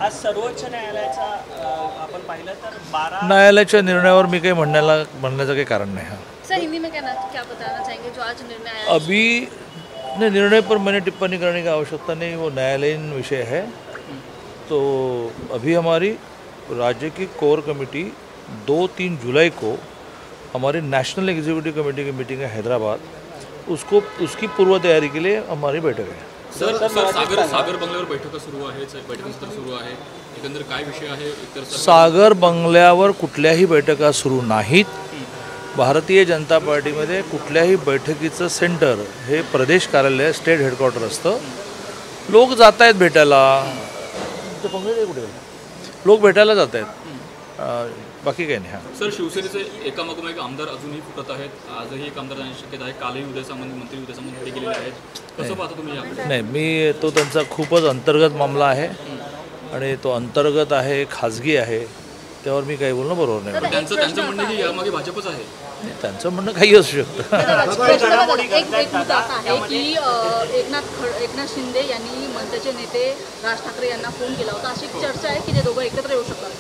आज सर्वोच्च न्यायालयाचा आपण पाहिलं तर 12 न्यायालयाच्या निर्णयावर मी काही म्हणण्याचं काही कारण नाही। हाँ सर हिंदी में क्या बताना चाहेंगे जो आज निर्णय आया? अभी ने निर्णय पर मैंने टिप्पणी करने की आवश्यकता नहीं, वो न्यायालयीन विषय है। तो अभी हमारी राज्य की कोर कमेटी 2-3 जुलाई को हमारी नेशनल एग्जीक्यूटिव कमेटी की मीटिंग है हैदराबाद, उसकी पूर्व तैयारी के लिए हमारी बैठक है। सर सागर बंगल्यावर बैठक सुरू आहे, बैठक सुरू आहे, एकंदर काय विषय आहे? सागर बंगल्यावर कुठल्याही बैठका सुरू नाहीत। भारतीय जनता पार्टीमध्ये कुठल्याही बैठकीचं सेंटर हे प्रदेश कार्यालय स्टेट हेडक्वार्टर असतं। लोक जात आहेत भेटायला, लोक भेटायला जात आहेत, बाकी काही नाही। सर शिवसेनेचे एकामागोमाग एक आमदार अजूनही फुटत आहेत, आजही एक आमदार जाण्याची शक्यता आहे, कालही उदय सामंत मंत्री उदय सामंत पुढे गेलेले आहेत, कसं पाहता तुम्ही याकडे? नाही, मी तो त्यांचा खूपच अंतर्गत मामला आहे आणि तो अंतर्गत आहे, खाजगी आहे, त्यावर मी काही बोलणं बरोबर नाही। त्यांचं म्हणणं की यामागे भाजपच आहे, त्यांचं म्हणणं काही असू शकतं। एक मुद्दा असा आहे की एकनाथ शिंदे यांनी मनसेचे नेते राज ठाकरे यांना फोन केला होता, अशी चर्चा आहे की ते दोघं एकत्र येऊ शकतात।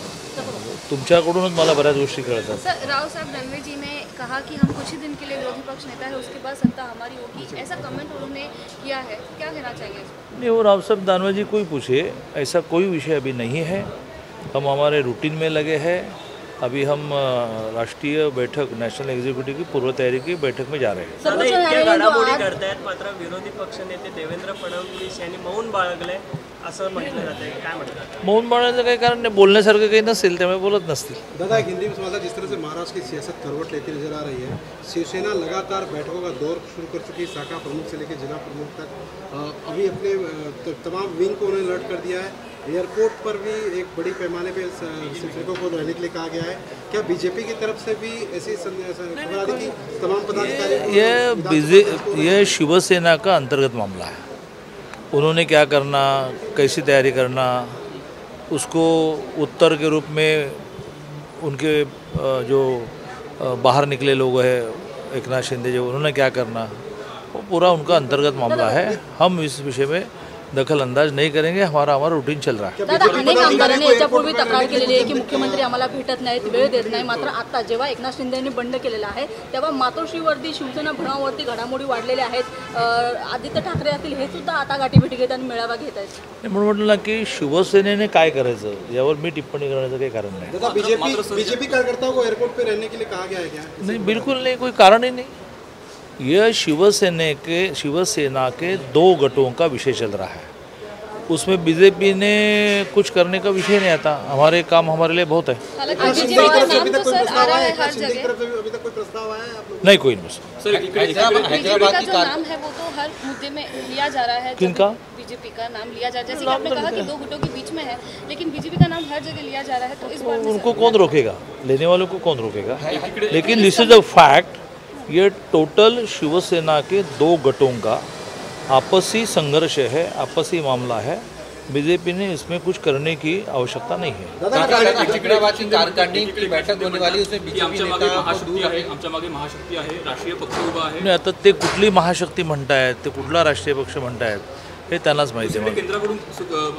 तुमच्याकडूनच मला बऱ्याच गोष्टी कळतात। सर राव साहब दानवे जी ने कहा कि हम कुछ ही दिन के लिए विरोधी पक्ष नेता है, उसके बाद सत्ता हमारी होगी, ऐसा कमेंट उन्होंने किया है, क्या कहना चाहिए? नहीं, वो राव साहब दानवे जी को ही पूछिए, ऐसा कोई विषय अभी नहीं है। हम हमारे रूटीन में लगे हैं। अभी हम राष्ट्रीय बैठक नेशनल एग्जीक्यूटिव की पूर्व तैयारी की बैठक में जा रहे हैं। दादा इतक्या घडामोडी घडतायत, मात्र विरोधी पक्षनेते देवेंद्र फडणवीस यांनी मौन बाळगलंय असं म्हटलं जातंय, काय म्हणतात? मौन बाळगण्याचं काही कारण नाही, बोलण्यासारखं काही नसेल त्यामुळे बोलत नसतील। दादा एक हिंदी में सवाल था, जिस तरह से महाराष्ट्र की सियासत करवट लेती नजर आ रही है, शिवसेना लगातार बैठकों का दौर शुरू कर चुकी है, शाखा प्रमुख से लेकर जिला प्रमुख तक। अभी अपने तमाम विंग को उन्होंने अलर्ट कर दिया है। एयरपोर्ट पर भी एक बड़ी पैमाने पर शिक्षकों को रहने के लिए कहा गया है। क्या बीजेपी की तरफ से भी ऐसी खबर आ रही कि तमाम पदाधिकारी ये शिवसेना का अंतर्गत मामला है। उन्होंने क्या करना, कैसी तैयारी करना, उसको उत्तर के रूप में उनके जो बाहर निकले लोग हैं एकनाथ शिंदे जो, उन्होंने क्या करना, वो पूरा उनका अंतर्गत मामला है। हम इस विषय में दखल अंदाज नहीं करेंगे, हमारा रूटीन चल रहा है। दादा अनेक आमदारांनी याच्यापूर्वी तक्रार केलेली आहे की मुख्यमंत्री आम्हाला भेटत नाहीत, वेळ देत नाही, मात्र आता जेव्हा एकनाथ शिंदे यांनी बंड केलेला आहे तेव्हा मातोश्रीवरती शिवसेना भरावावरती घडामोडी वाढलेल्या आहेत। आदित्य ठाकरे असतील हे सुद्धा आता गाठीभेटी घेत आणि मेळावा घेत आहेत। म्हणून म्हटलं ना की शिवसेनेने काय करायचं यावर मी टिप्पणी करण्याचं काही कारण नाही। बीजेपी कार्यकर्ताओं को एयरपोर्ट पे रहने के लिए कहा गया है क्या? नहीं, बिल्कुल नहीं, कोई कारण ही नहीं। यह शिवसेना के 2 गठों का विषय चल रहा है, उसमें बीजेपी ने कुछ करने का विषय नहीं आता। हमारे काम हमारे लिए बहुत है। अभी तक कोई प्रस्ताव आया है? नहीं, कोई नहीं। सर हैदराबाद का जो नाम है वो तो हर मुद्दे में लिया जा रहा है। किनका? बीजेपी का नाम लिया जा रहा है, जैसे कि आपने कहा कि 2 गुटों के बीच में है, लेकिन बीजेपी का नाम हर जगह लिया जा रहा है, तो इस बार उनको कौन रोकेगा? लेने वालों को कौन रोकेगा? लेकिन दिस इज अ फैक्ट, ये टोटल शिवसेना के 2 गठों का आपसी संघर्ष है, आपसी मामला है। बीजेपी ने इसमें कुछ करने की आवश्यकता नहीं है। हैदराबाद की कार्यकारिणी की बैठक होने वाली, उसमें बीजेपी आमच्या मागे महाशक्ती आहे, राष्ट्रीय पक्ष उभा आहे। नाही, आता ते कुठली महाशक्ती म्हणतायत, ते कुठला राष्ट्रीय पक्ष म्हणतायत हे त्यांनाच माहिती आहे। केंद्राकडून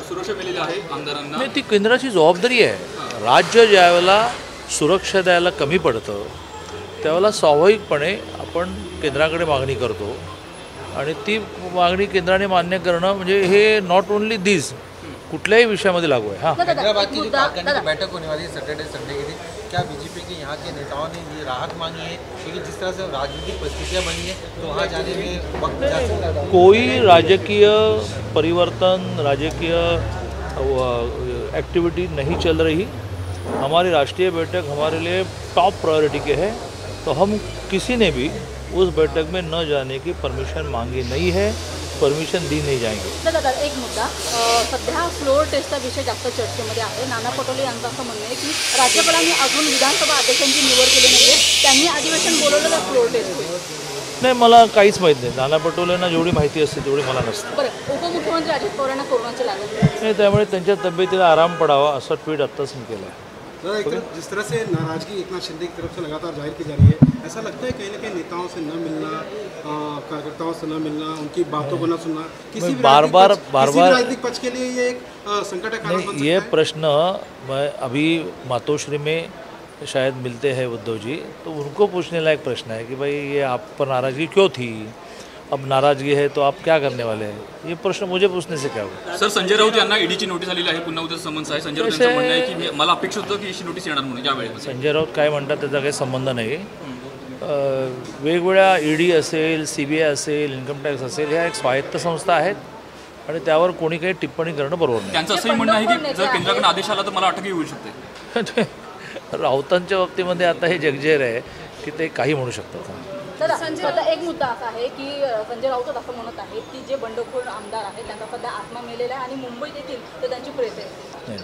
सुरक्षा मिळालेली आहे आमदारांना। नाही, ती केंद्राची जबाबदारी आहे। राज्य ज्यावेळेला सुरक्षा द्यायला कमी पडतं त्यावेळेला स्वाभाविकपणे आपण केंद्राकडे मागणी करतो आणि ती मागणी केंद्राने मान्य करणं म्हणजे हे नॉट ओनली दिस, कुठल्याही विषयामध्ये लागू आहे। हाँ, हैदराबाद की जो कार्यकारिणी की बैठक होने वाली है सैटरडे संडे के दिन, क्या बीजेपी के यहाँ के नेताओं ने ये राहत मांगी है? क्योंकि जिस तरह से राजनीतिक परिस्थितियाँ बनी है तो वहाँ जाने में वक्त जा सकता है। कोई राजकीय परिवर्तन, राजकीय एक्टिविटी नहीं चल रही। हमारी राष्ट्रीय बैठक हमारे लिए टॉप प्रायोरिटी के है, तो हम किसी ने भी उस बैठक में न जाने की परमिशन मांगी नहीं है, परमिशन दी नहीं जाएंगे। दादा एक मुद्दा, सध्या फ्लोअर टेस्टचा विषय जास्त चर्चेमध्ये आहे। नाना पटोले यांचं असं म्हणणं आहे की राज्यपालांनी अजून विधानसभा अध्यक्षांची निवड केली नाही आहे, त्यांनी अधिवेशन बोलवलं तर फ्लोअर टेस्ट होईल। नाही, मला काहीच माहीत नाही। नाना पटोलेंना जेवढी माहिती असते तेवढी मला नसते। बरं, उपमुख्यमंत्री अजित पवारांना कोरोनाचे लागले नाही, त्यामुळे त्यांच्या तब्येतीला आराम पडावा असं ट्विट आत्ताच मी केलं आहे। दादा, एक तरफ जिस तरह से नाराजगी एकनाथ शिंदे की तरफ से लगातार जाहिर की जा रही है, ऐसा लगता है कहीं ना कहीं नेताओं से न मिलना, कार्यकर्ताओं से न मिलना, उनकी बातों को न सुनना किसी भी राजनीतिक पक्ष के लिए ये एक संकट का कारण बन सकता है। ये प्रश्न मैं अभी मातोश्री में शायद मिलते हैं उद्धव जी, तो उनको पूछने लायक प्रश्न है कि भाई ये आप पर नाराज़गी क्यों थी, अब नाराज़गी है तो आप क्या करने वाले हैं, ये प्रश्न मुझे पूछने से क्या होगा। सर, संजय राऊत यांना ईडीची नोटीस आलेली आहे, पुन्हा उद्या समन्स आहे. संजय राऊत यांचं म्हणणं आहे की मला अपेक्षित होतं की अशी नोटीस येणार म्हणून यावेळेस. संजय राऊत काय म्हणतात त्याचा काही संबंध नाही. वेगवेगळ्या ईडी असेल, CBI असेल, इन्कम टॅक्स असेल, ह्या एक स्वायत्त संस्था आहेत आणि त्यावर कोणी काही टिप्पणी करणं बरोबर नाही. त्यांचं असंही म्हणणं आहे की जर केंद्राकडून आदेश आला तर मला अटकही होऊ शकते. राऊतांच्या बाबतीमध्ये आता हे जगजेर आहे की ते काही म्हणू शकतात. तर आता एक मुद्दा असा आहे की संजय राऊत असं म्हणत आहेत की जे बंडखोर आमदार आहेत त्यांचा सध्या आत्मा मेलेला आहे आणि मुंबईत येतील तर त्यांची प्रेस आहे. नाही,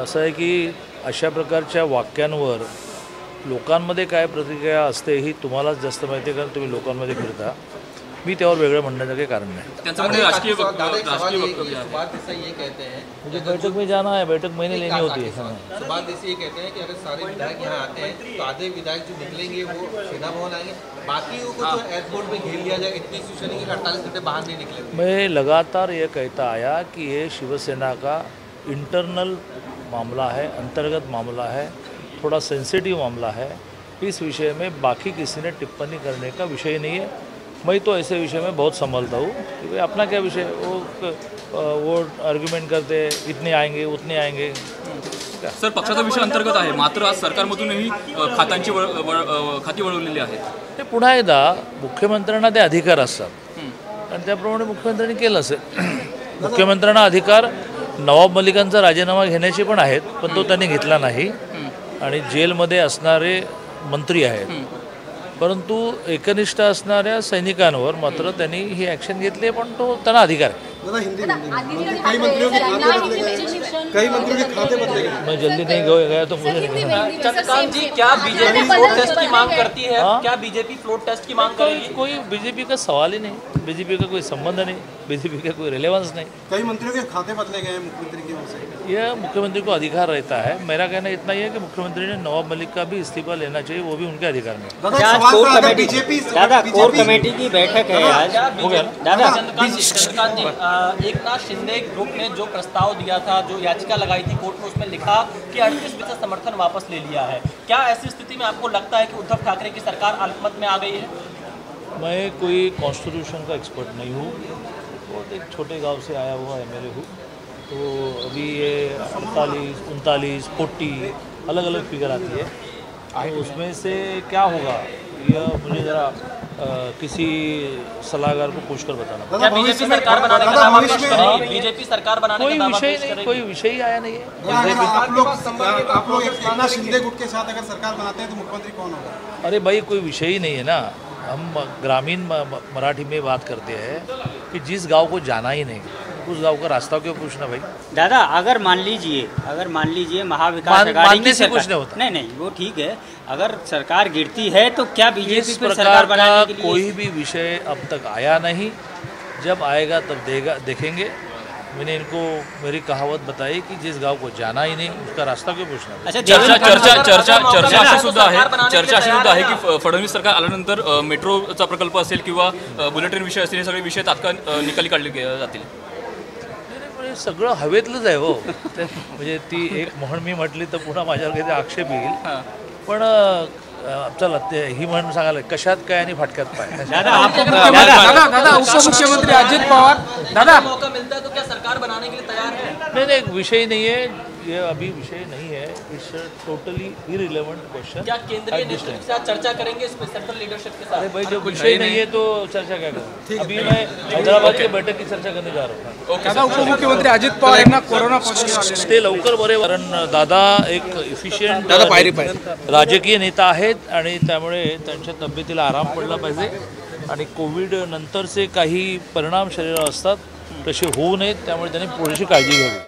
असं आहे की अशा प्रकारच्या वाक्यांवर लोकांमध्ये काय प्रतिक्रिया असते ही तुम्हालाच जास्त माहिती आहे, कारण तुम्ही लोकांमध्ये फिरता. मी त्यावर वेगळं म्हणण्याचं काही कारण नहीं। मुझे बैठक में जाना है, बैठक मैंने लेनी होती है। सुभाष देसी ये कहते हैं कि अगर सारे विधायक यहाँ आते हैं तो आधे विधायक जो निकलेंगे वो सेना भवन आएंगे, बाकी को तो एयरपोर्ट में घेर लिया जाए। इतनी सूचना कि 48 घंटे बाहर नहीं निकले। मैं लगातार ये कहता आया कि ये शिवसेना का इंटरनल मामला है, अंतर्गत मामला है, थोड़ा सेंसिटिव मामला है। इस विषय में बाकी किसी ने टिप्पणी करने का विषय नहीं है। मैं तो ऐसे विषय में बहुत संभलता हूँ कि भाई अपना क्या विषय, वो आर्ग्युमेंट करते इतने आएंगे उतने आएंगे। सर, पक्षाचा विषय अंतर्गत आहे, मात्र आज सरकारमधूनही खाती वळवलेली आहेत। ते पुन्हा एकदा मुख्यमंत्र्यांना ते अधिकार असतात आणि त्याप्रमाणे मुख्यमंत्र्यांनी केलं असेल। मुख्यमंत्र्यांना अधिकार नवाब मलिकांचा राजीनामा घेण्याचे पण आहेत, पण तो त्यांनी घेतला नाही आणि जेलमध्ये असणारे मंत्री आहेत, परंतु एकनिष्ठ असणाऱ्या सैनिकांवर मात्र त्यांनी ही ॲक्शन घेतली आहे, पण तो त्यांना अधिकार आहे। कई मंत्रियों के खाते बदले गए। मैं जल्दी नहीं गया तो मुझे नहीं पता। चंद्रकांत जी, क्या बीजेपी फ्लोर टेस्ट की मांग करती है? क्या बीजेपी फ्लोर टेस्ट की मांग करेगी? कोई बीजेपी का सवाल ही नहीं, बीजेपी का कोई संबंध नहीं, बीजेपी का कोई रिलेवेंस नहीं। कई मंत्रियों के खाते बदले गए मुख्यमंत्री की ओर से। यह मुख्यमंत्री को अधिकार रहता है। मेरा कहना इतना ही है कि मुख्यमंत्री ने नवाब मलिक का भी इस्तीफा लेना चाहिए, वो भी उनके अधिकार में। कोर कमेटी की बैठक है आज। दादा, चंद्रकांत जी, एकनाथ शिंदे ग्रुप ने जो प्रस्ताव दिया था, जो याचिका लगाई थी कोर्ट में, उसमें लिखा कि 38% समर्थन वापस ले लिया है। क्या ऐसी स्थिति में आपको लगता है कि उद्धव ठाकरे की सरकार अल्पमत में आ गई है? मैं कोई कॉन्स्टिट्यूशन का एक्सपर्ट नहीं हूँ, बहुत एक छोटे गांव से आया हुआ MLA हूँ। तो अभी ये 48, 39, 40 अलग अलग फिगर आती है, तो उसमें से क्या होगा यह मुझे ज़रा किसी सलाहकार को पूछकर बताना। क्या बीजेपी सरकार बनाने का दावा पेश करेगी? बीजेपी सरकार बनाने का दावा पेश करेगी? कोई विषय ही आया नहीं है। आप लोग एकनाथ शिंदे गुट के साथ अगर सरकार बनाते हैं तो मुख्यमंत्री कौन होगा? अरे भाई, कोई विषय ही नहीं है ना। हम ग्रामीण मराठी में बात करते हैं कि जिस गांव को जाना ही नहीं उस गांव का रास्ता क्यों पूछना भाई? दादा, अगर मान लीजिए महाविकास आघाड़ी की सरकार, नहीं वो ठीक है, अगर सरकार गिरती है तो क्या बीजेपी पर सरकार बनाने के लिए? कोई भी विषय अब तक आया नहीं, जब आएगा तब देखेंगे। मैंने इनको मेरी कहावत बताई कि जिस गांव को जाना ही नहीं उसका रास्ता क्यों पूछना। अच्छा, चर्चा अशी सुद्धा आहे की फडणवीस सरकार आल्यानंतर मेट्रोचा प्रकल्प असेल किंवा बुलेट ट्रेन विषय असेल, हे सगळे विषय तात्काळ निकाली काढले जातील। सगळं हवेतलंच आहे हो। म्हणजे ती एक म्हण मी म्हटली तर पुन्हा माझ्यावर काही आक्षेप येईल, पण चला ही म्हण सांगायला कशात काय आणि फाटक्यात पाय। दादा, उपमुख्यमंत्री अजित पवार, दादा मौका मिलता है तो क्या सरकार बनाने के लिए तैयार है? नहीं, विषय नहीं है ये, अभी विषय नहीं है। It's totally irrelevant question. क्या केंद्रीय नेतृत्व के साथ चर्चा करेंगे इस सेंट्रल लीडरशिप के साथ? अरे भाई, जब विषय नहीं है तो चर्चा क्या करें? अभी मैं हैदराबाद की बैठक की चर्चा करने जा रहा हूँ। दादा, उपमुख्यमंत्री अजित पवार यांना कोरोना पॉझिटिव्ह ते लवकर बरे, कारण दादा एक इफिशियंट राजकीय नेता आहेत आणि त्यामुळे त्यांच्या तब्येतीला आराम पडला पाहिजे आणि कोविड नंतरचे काही परिणाम शरीरावर असतात तसे होऊ नयेत, त्यामुळे त्यांनी पुरेशी काळजी घ्यावी।